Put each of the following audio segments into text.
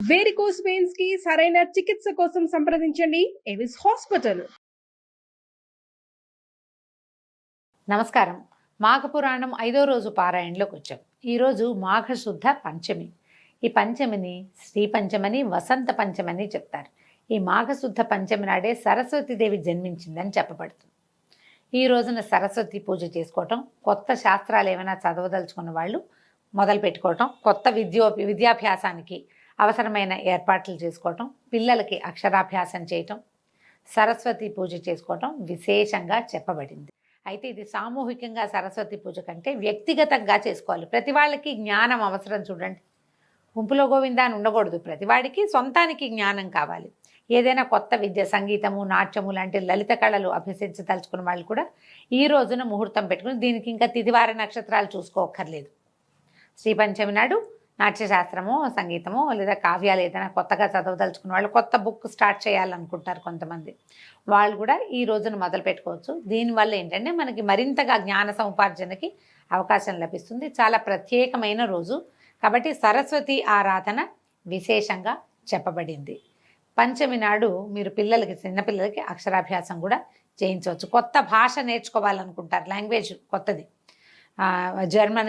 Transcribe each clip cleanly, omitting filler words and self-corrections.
Varicose veins కి సరైన చికిత్స కోసం సంప్రదించండి ఎవిస్ హాస్పిటల్. నమస్కారం. మాఘపురాణం 5వ రోజు పారాయణలోకి వచ్చాం. ఈరోజు మాఘశుద్ధ పంచమి. ఈ పంచమిని శ్రీ పంచమని, వసంత పంచమని చెప్తారు. ఈ మాఘశుద్ధ పంచమి నాడే సరస్వతీదేవి జన్మించిందని చెప్పబడుతుంది. ఈ రోజున సరస్వతి పూజ చేసుకోవటం, కొత్త శాస్త్రాలు ఏమైనా చదవదలుచుకున్న వాళ్ళు మొదలు పెట్టుకోవటం, కొత్త విద్యాభ్యాసానికి అవసరమైన ఏర్పాట్లు చేసుకోవటం, పిల్లలకి అక్షరాభ్యాసం చేయటం, సరస్వతి పూజ చేసుకోవటం విశేషంగా చెప్పబడింది. అయితే ఇది సామూహికంగా సరస్వతి పూజ కంటే వ్యక్తిగతంగా చేసుకోవాలి. ప్రతి వాళ్ళకి జ్ఞానం అవసరం. చూడండి, గుంపులో గోవిందా అని ఉండకూడదు. ప్రతివాడికి సొంతానికి జ్ఞానం కావాలి. ఏదైనా కొత్త విద్య, సంగీతము, నాట్యము లాంటి లలిత కళలు అభ్యసించదలుచుకున్న వాళ్ళు కూడా ఈ రోజున ముహూర్తం పెట్టుకుని, దీనికి ఇంకా తిథివార నక్షత్రాలు చూసుకోక్కర్లేదు. శ్రీ పంచమి నాడు నాట్యశాస్త్రము, సంగీతము లేదా కావ్యాలు ఏదైనా కొత్తగా చదవదలుచుకున్న వాళ్ళు, కొత్త బుక్ స్టార్ట్ చేయాలనుకుంటారు కొంతమంది, వాళ్ళు కూడా ఈ రోజున మొదలు పెట్టుకోవచ్చు. దీనివల్ల ఏంటంటే మనకి మరింతగా జ్ఞాన సముపార్జనకి అవకాశం లభిస్తుంది. చాలా ప్రత్యేకమైన రోజు కాబట్టి సరస్వతి ఆరాధన విశేషంగా చెప్పబడింది. పంచమి నాడు మీరు పిల్లలకి, చిన్నపిల్లలకి అక్షరాభ్యాసం కూడా చేయించవచ్చు. కొత్త భాష నేర్చుకోవాలనుకుంటారు, లాంగ్వేజ్ కొత్తది,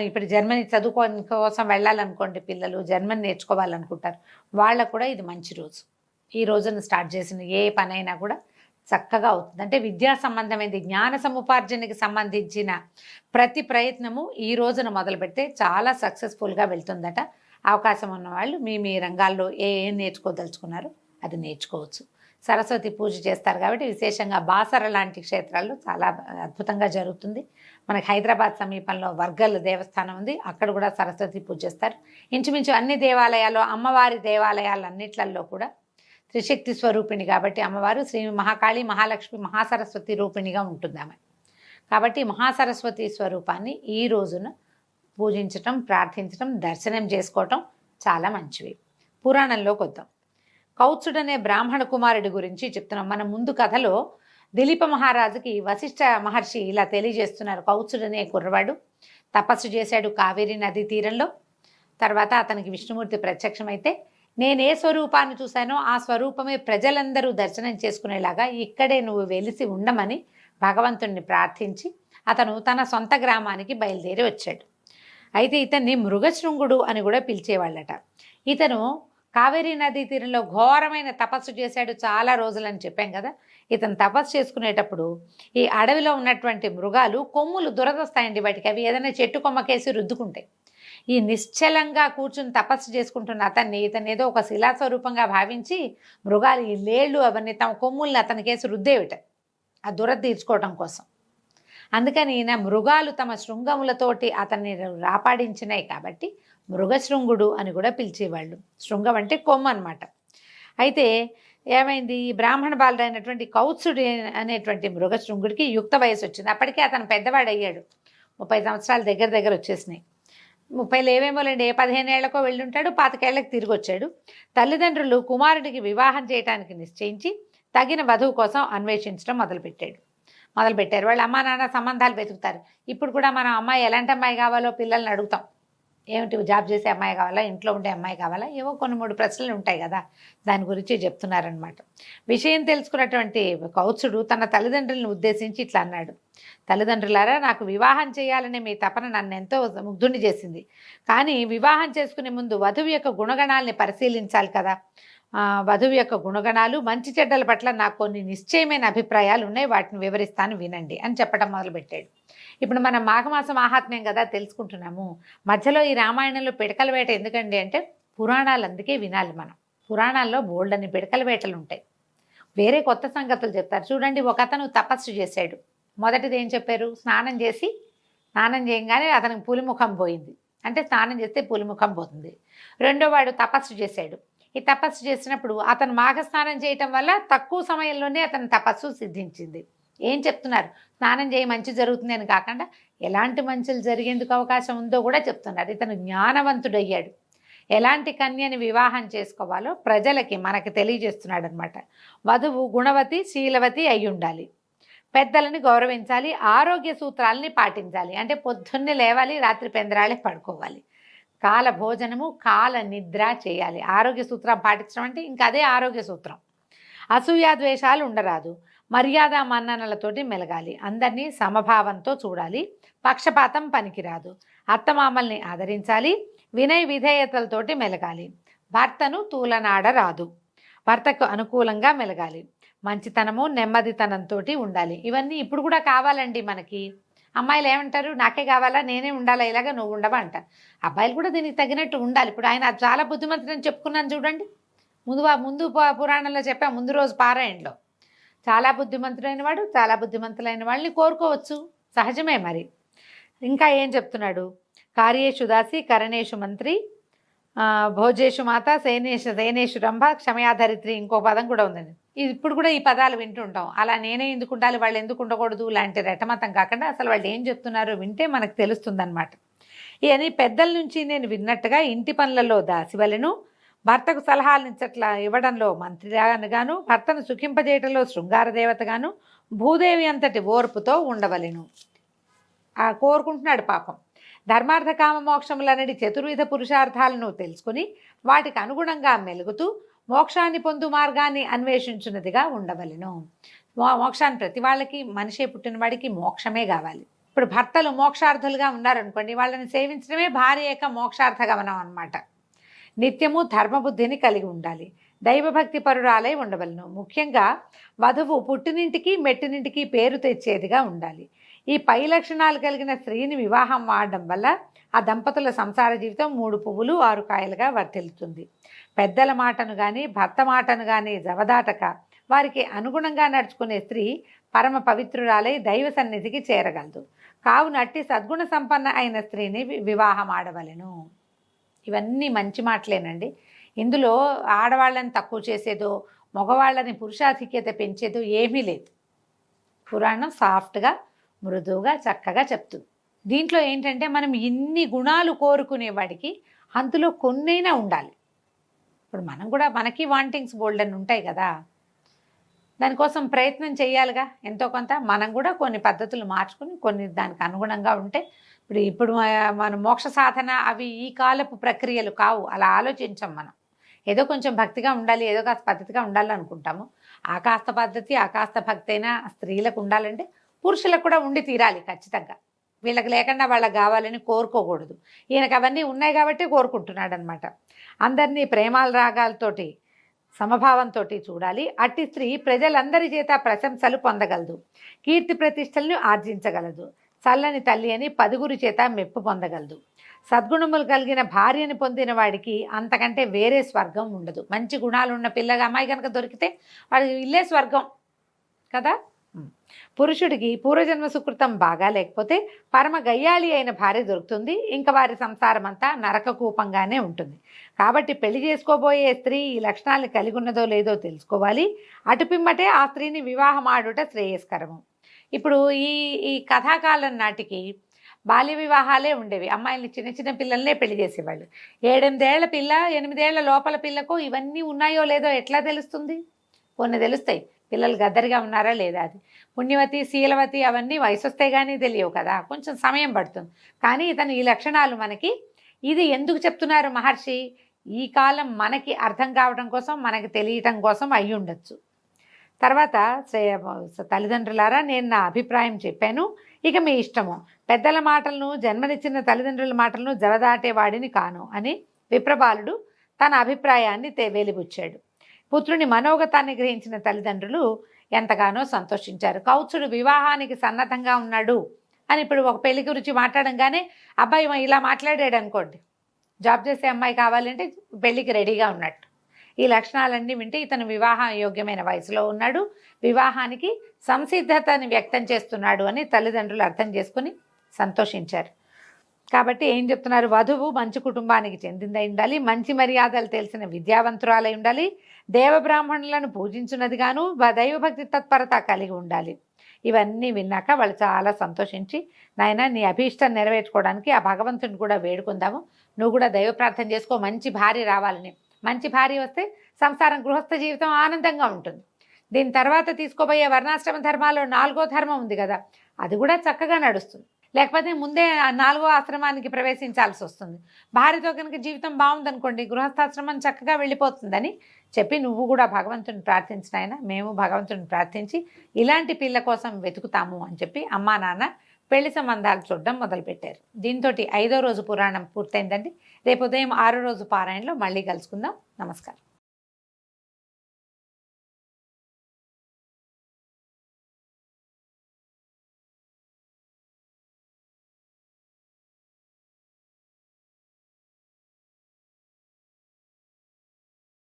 ఇప్పుడు జర్మనీ చదువుకోని కోసం వెళ్ళాలనుకోండి, పిల్లలు జర్మన్ నేర్చుకోవాలనుకుంటారు, వాళ్ళకు కూడా ఇది మంచి రోజు. ఈ రోజున స్టార్ట్ చేసిన ఏ పనైనా కూడా చక్కగా అవుతుంది. అంటే విద్యా సంబంధమైనది, జ్ఞాన సముపార్జనకి సంబంధించిన ప్రతి ప్రయత్నము ఈ రోజున మొదలు పెడితే చాలా సక్సెస్ఫుల్గా వెళ్తుందట. అవకాశం ఉన్న వాళ్ళు మీ రంగాల్లో ఏం నేర్చుకోదలుచుకున్నారో అది నేర్చుకోవచ్చు. సరస్వతి పూజ చేస్తారు కాబట్టి విశేషంగా బాసర లాంటి క్షేత్రాల్లో చాలా అద్భుతంగా జరుగుతుంది. మనకి హైదరాబాద్ సమీపంలో వర్గల్ దేవస్థానం ఉంది, అక్కడ కూడా సరస్వతి పూజ చేస్తారు. ఇంచుమించు అన్ని దేవాలయాలు, అమ్మవారి దేవాలయాలన్నిట్లలో కూడా త్రిశక్తి స్వరూపిణి కాబట్టి అమ్మవారు శ్రీ మహాకాళి, మహాలక్ష్మి, మహాసరస్వతి రూపిణిగా ఉంటుంది ఆమె. కాబట్టి మహాసరస్వతి స్వరూపాన్ని ఈ రోజున పూజించటం, ప్రార్థించటం, దర్శనం చేసుకోవటం చాలా మంచివి. పురాణంలోకి వద్దాం. కౌత్సుడనే బ్రాహ్మణ కుమారుడి గురించి చెప్తున్నాం. మన ముందు కథలో దిలీప మహారాజుకి వశిష్ఠ మహర్షి ఇలా తెలియజేస్తున్నారు. కౌత్సుడనే కుర్రవాడు తపస్సు చేశాడు కావేరీ నదీ తీరంలో. తర్వాత అతనికి విష్ణుమూర్తి ప్రత్యక్షమైతే, నేనే స్వరూపాన్ని చూశానో ఆ స్వరూపమే ప్రజలందరూ దర్శనం చేసుకునేలాగా ఇక్కడే నువ్వు వెలిసి ఉండమని భగవంతుణ్ణి ప్రార్థించి అతను తన సొంత గ్రామానికి బయలుదేరి వచ్చాడు. అయితే ఇతన్ని మృగశృంగుడు అని కూడా పిలిచేవాళ్ళట. ఇతను కావేరీ నదీ తీరంలో ఘోరమైన తపస్సు చేశాడు చాలా రోజులని చెప్పాం కదా. ఇతను తపస్సు చేసుకునేటప్పుడు ఈ అడవిలో ఉన్నటువంటి మృగాలు కొమ్ములు దురదొస్తాయండి వాటికి. అవి ఏదైనా చెట్టు కొమ్మకేసి రుద్దుకుంటాయి. ఈ నిశ్చలంగా కూర్చుని తపస్సు చేసుకుంటున్న ఇతను ఏదో ఒక శిలాస్వరూపంగా భావించి మృగాలు ఈ లేళ్ళు అవన్నీ తమ కొమ్ముల్ని అతనికేసి రుద్దేవిట, ఆ దురద తీర్చుకోవటం కోసం. అందుకని ఈయన మృగాలు తమ శృంగములతోటి అతన్ని రాపాడించినాయి కాబట్టి మృగశృంగుడు అని కూడా పిలిచేవాళ్ళు. శృంగం అంటే కొమ్ము అనమాట. అయితే ఏమైంది, ఈ బ్రాహ్మణ బాలుడైనటువంటి కౌత్సుడు అనేటువంటి మృగశృంగుడికి యుక్త వయసు వచ్చింది. అప్పటికే అతను పెద్దవాడయ్యాడు, 30 సంవత్సరాలు దగ్గర వచ్చేసినాయి. 30 ఏవేమోలేండి, 15 ఏళ్లకో వెళ్ళుంటాడు, 25 ఏళ్లకు తిరిగి వచ్చాడు. తల్లిదండ్రులు కుమారుడికి వివాహం చేయడానికి నిశ్చయించి తగిన వధువు కోసం అన్వేషించడం మొదలుపెట్టారు. వాళ్ళు అమ్మా నాన్న సంబంధాలు వెతుకుతారు. ఇప్పుడు కూడా మనం అమ్మాయి ఎలాంటి అమ్మాయి కావాలో పిల్లల్ని అడుగుతాం. ఏమిటి, జాబ్ చేసే అమ్మాయి కావాలా, ఇంట్లో ఉండే అమ్మాయి కావాలా, ఏవో 2-3 ప్రశ్నలు ఉంటాయి కదా, దాని గురించి చెప్తున్నారనమాట. విషయం తెలుసుకున్నటువంటి కౌత్సుడు తన తల్లిదండ్రులను ఉద్దేశించి ఇట్లా అన్నాడు. తల్లిదండ్రులారా, నాకు వివాహం చేయాలనే మీ తపన నన్ను ఎంతో ముగ్ధుని చేసింది. కానీ వివాహం చేసుకునే ముందు వధువు యొక్క గుణగణాలని పరిశీలించాలి కదా. వధువు యొక్క గుణగణాలు, మంచి చెడ్డల పట్ల నాకు కొన్ని నిశ్చయమైన అభిప్రాయాలు ఉన్నాయి, వాటిని వివరిస్తాను వినండి అని చెప్పడం మొదలుపెట్టాడు. ఇప్పుడు మనం మాఘమాసం ఆహాత్మ్యం కదా తెలుసుకుంటున్నాము. మధ్యలో ఈ రామాయణంలో పిడకల వేట ఎందుకండి అంటే, పురాణాలు అందుకే వినాలి మనం. పురాణాల్లో బోల్డని పిడకల వేటలు ఉంటాయి, వేరే కొత్త సంగతులు చెప్తారు. చూడండి, ఒక అతను తపస్సు చేశాడు. మొదటిది ఏం చెప్పారు, స్నానం చేయగానే అతనికి పులిముఖం పోయింది. అంటే స్నానం చేస్తే పులిముఖం పోతుంది. రెండో వాడు తపస్సు చేశాడు. ఈ తపస్సు చేసినప్పుడు అతను మాఘస్నానం చేయటం వల్ల తక్కువ సమయంలోనే అతని తపస్సు సిద్ధించింది. ఏం చెప్తున్నారు, స్నానం చేయి మంచి జరుగుతుంది అని కాకుండా ఎలాంటి మంచులు జరిగేందుకు అవకాశం ఉందో కూడా చెప్తున్నారు. ఇతను జ్ఞానవంతుడయ్యాడు. ఎలాంటి కన్యని వివాహం చేసుకోవాలో ప్రజలకి మనకి తెలియజేస్తున్నాడు అనమాట. వధువు గుణవతి, శీలవతి అయి ఉండాలి, పెద్దలని గౌరవించాలి, ఆరోగ్య సూత్రాలని పాటించాలి. అంటే పొద్దున్నే లేవాలి, రాత్రి పెందరాళే పడుకోవాలి, కాల భోజనము, కాల నిద్ర చేయాలి. ఆరోగ్య సూత్రం పాటించడం అంటే ఇంకా అదే ఆరోగ్య సూత్రం. అసూయ ద్వేషాలు ఉండరాదు. మర్యాద మన్ననలతోటి మెలగాలి. అందరినీ సమభావంతో చూడాలి. పక్షపాతం పనికిరాదు. అత్తమామల్ని ఆదరించాలి. వినయ విధేయతలతోటి మెలగాలి. భర్తను తూలనాడరాదు. భర్తకు అనుకూలంగా మెలగాలి. మంచితనము నెమ్మదితనంతో ఉండాలి. ఇవన్నీ ఇప్పుడు కూడా కావాలండి మనకి. అమ్మాయిలు ఏమంటారు, నాకే కావాలా, నేనే ఉండాలా, ఇలాగా నువ్వు ఉండవా అంటారు. అబ్బాయిలు కూడా దీనికి తగినట్టు ఉండాలి. ఇప్పుడు ఆయన చాలా బుద్ధిమంతుడని చెప్పుకున్నాను చూడండి. ముందు పురాణంలో చెప్పా, ముందు రోజు పారాయణలో. చాలా బుద్ధిమంతుడైన వాడు, చాలా బుద్ధిమంతులైన వాళ్ళని కోరుకోవచ్చు, సహజమే. మరి ఇంకా ఏం చెప్తున్నాడు, కార్యేషు దాసి కరణేషు మంత్రి, భోజేషు మాత, సేనేషు రంభ, క్షమయాధరిత్రి, ఇంకో పదం కూడా ఉందండి. ఇది ఇప్పుడు కూడా ఈ పదాలు వింటుంటాం. అలా నేనే ఎందుకు ఉండాలి, వాళ్ళు ఎందుకు ఉండకూడదు లాంటి రెటమతం కాకుండా అసలు వాళ్ళు ఏం చెప్తున్నారో వింటే మనకు తెలుస్తుందన్నమాట. ఇవన్నీ పెద్దల నుంచి నేను విన్నట్టుగా ఇంటి పనులలో దాసివలెను, భర్తకు సలహాలు ఇవ్వడంలో మంత్రిగాను, భర్తను సుఖింపజేయటంలో శృంగార దేవతగాను, భూదేవి అంతటి ఓర్పుతో ఉండవలెను. కోరుకుంటున్నాడు పాపం. ధర్మార్థ కామ మోక్షములనడి చతుర్విధ పురుషార్థాలను తెలుసుకుని వాటికి అనుగుణంగా మెలుగుతూ మోక్షాన్ని పొందు మార్గాన్ని అన్వేషించున్నదిగా ఉండవలెను. మోక్షాన్ని ప్రతి వాళ్ళకి, మనిషే పుట్టిన వాడికి మోక్షమే కావాలి. ఇప్పుడు భర్తలు మోక్షార్థులుగా ఉన్నారనుకోండి, వాళ్ళని సేవించడమే భార్య యొక్క మోక్షార్థ గమనం అన్నమాట. నిత్యము ధర్మబుద్ధిని కలిగి ఉండాలి. దైవభక్తి పరురాలై ఉండవలను. ముఖ్యంగా వధువు పుట్టినింటికి మెట్టినింటికి పేరు తెచ్చేదిగా ఉండాలి. ఈ పై లక్షణాలు కలిగిన స్త్రీని వివాహం ఆడడం వల్ల ఆ దంపతుల సంసార జీవితం 3 పువ్వులు 6 కాయలుగా వర్తిల్లుతుంది. పెద్దల మాటను కానీ భర్త మాటను కానీ జవదాటక వారికి అనుగుణంగా నడుచుకునే స్త్రీ పరమ పవిత్రురాలై దైవ సన్నిధికి చేరగలదు. కావున అట్టి సద్గుణ సంపన్న అయిన స్త్రీని వివాహం ఆడవలెను. ఇవన్నీ మంచి మాటలేనండి. ఇందులో ఆడవాళ్ళని తక్కువ చేసేదో, మగవాళ్ళని పురుషాధిక్యత పెంచేదో ఏమీ లేదు. పురాణం సాఫ్ట్గా, మృదువుగా, చక్కగా చెప్తుంది. దీంట్లో ఏంటంటే మనం ఇన్ని గుణాలు కోరుకునేవాడికి అందులో కొన్నైనా ఉండాలి. ఇప్పుడు మనం కూడా, మనకి వాంటింగ్స్ బోల్డ్ అని ఉంటాయి కదా, దానికోసం ప్రయత్నం చేయాలిగా ఎంతో కొంత. మనం కూడా కొన్ని పద్ధతులు మార్చుకుని కొన్ని దానికి అనుగుణంగా ఉంటే, ఇప్పుడు మన మోక్ష సాధన అవి ఈ కాలపు ప్రక్రియలు కావు. అలా ఆలోచించాం మనం. ఏదో కొంచెం భక్తిగా ఉండాలి, ఏదో కాస్త పద్ధతిగా ఉండాలి అనుకుంటాము. ఆ కాస్త పద్ధతి, ఆ కాస్త భక్తి అయినా స్త్రీలకు ఉండాలంటే పురుషులకు కూడా ఉండి తీరాలి ఖచ్చితంగా. వీళ్ళకి లేకుండా వాళ్ళకి కావాలని కోరుకోకూడదు. ఈయనకు అవన్నీ ఉన్నాయి కాబట్టి కోరుకుంటున్నాడు అనమాట. అందరినీ ప్రేమాల రాగాలతోటి సమభావంతో చూడాలి. అట్టి స్త్రీ ప్రజలందరి చేత ప్రశంసలు పొందగలదు. కీర్తి ప్రతిష్టలను ఆర్జించగలదు. చల్లని తల్లి అని 10 చేత మెప్పు పొందగలదు. సద్గుణములు కలిగిన భార్యను పొందిన వాడికి అంతకంటే వేరే స్వర్గం ఉండదు. మంచి గుణాలు ఉన్న పిల్లగా అమ్మాయి కనుక దొరికితే వాడికి ఇల్లే స్వర్గం కదా. పురుషుడికి పూర్వజన్మ సుకృతం బాగా లేకపోతే పరమ గయ్యాళి అయిన భార్య దొరుకుతుంది. ఇంకా వారి సంసారం అంతా నరకకూపంగానే ఉంటుంది. కాబట్టి పెళ్లి చేసుకోబోయే స్త్రీ ఈ లక్షణాలు కలిగి ఉన్నదో లేదో తెలుసుకోవాలి. అటుపిమ్మటే ఆ స్త్రీని వివాహం ఆడుట శ్రేయస్కరము. ఇప్పుడు ఈ కథాకాలం నాటికి బాల్య వివాహాలే ఉండేవి. అమ్మాయిల్ని చిన్న చిన్న పిల్లల్నే పెళ్లి చేసేవాళ్ళు. 7-8 ఏళ్ల పిల్ల, 8 ఏళ్ల లోపల పిల్లకు ఇవన్నీ ఉన్నాయో లేదో ఎట్లా తెలుస్తుంది? కొన్ని తెలుస్తాయి. పిల్లలు గద్దరిగా ఉన్నారా లేదా, అది పుణ్యవతి, శీలవతి అవన్నీ వయసు వస్తే కానీ తెలియవు కదా, కొంచెం సమయం పడుతుంది. కానీ ఇతను ఈ లక్షణాలు మనకి, ఇది ఎందుకు చెప్తున్నారు మహర్షి? ఈ కాలం మనకి అర్థం కావడం కోసం, మనకి తెలియటం కోసం అయి ఉండొచ్చు. తర్వాత తల్లిదండ్రులారా, నేను నా అభిప్రాయం చెప్పాను, ఇక మీ ఇష్టము. పెద్దల మాటలను, జన్మనిచ్చిన తల్లిదండ్రుల మాటలను జవదాటేవాడిని కాను అని విప్రబాలుడు తన అభిప్రాయాన్ని వెలిబుచ్చాడు. పుత్రుని మనోగతాన్ని గ్రహించిన తల్లిదండ్రులు ఎంతగానో సంతోషించారు. కౌత్సుడు వివాహానికి సన్నద్ధంగా ఉన్నాడు అని ఇప్పుడు ఒక పెళ్లి గురించి మాట్లాడంగానే అబ్బాయి ఇలా మాట్లాడాడు అనుకోండి, జాబ్ చేసే అమ్మాయి కావాలంటే పెళ్లికి రెడీగా ఉన్నట్టు. ఈ లక్షణాలన్నీ వింటే ఇతను వివాహ యోగ్యమైన వయసులో ఉన్నాడు, వివాహానికి సంసిద్ధతని వ్యక్తం చేస్తున్నాడు అని తల్లిదండ్రులు అర్థం చేసుకుని సంతోషించారు. కాబట్టి ఏం చెప్తున్నారు? వధువు మంచి కుటుంబానికి చెందిందై ఉండాలి, మంచి మర్యాదలు తెలిసిన విద్యావంతురాలై ఉండాలి, దేవబ్రాహ్మణులను పూజించున్నదిగాను దైవభక్తి తత్పరత కలిగి ఉండాలి. ఇవన్నీ విన్నాక వాళ్ళు చాలా సంతోషించి, నాయన నీ అభీష్టం నెరవేర్చుకోవడానికి ఆ భగవంతుని కూడా వేడుకుందాము, నువ్వు కూడా దైవ ప్రార్థన చేసుకో, మంచి భార్య రావాలని. మంచి భార్య వస్తే సంసారం, గృహస్థ జీవితం ఆనందంగా ఉంటుంది. దీని తర్వాత తీసుకోబోయే వర్ణాశ్రమ ధర్మాల్లో 4వ ధర్మం ఉంది కదా, అది కూడా చక్కగా నడుస్తుంది. లేకపోతే ముందే ఆ 4వ ఆశ్రమానికి ప్రవేశించాల్సి వస్తుంది. భార్యతో కనుక జీవితం బాగుందనుకోండి, గృహస్థాశ్రమం చక్కగా వెళ్ళిపోతుందని చెప్పి నువ్వు కూడా భగవంతుని ప్రార్థించిన ఆయన, మేము భగవంతుని ప్రార్థించి ఇలాంటి పిల్ల కోసం వెతుకుతాము అని చెప్పి అమ్మా నాన్న పెళ్లి సంబంధాలు చూడడం మొదలుపెట్టారు. దీంతో 5వ రోజు పురాణం పూర్తయిందండి. రేపు ఉదయం 6వ రోజు పారాయణలో మళ్ళీ కలుసుకుందాం. నమస్కారం.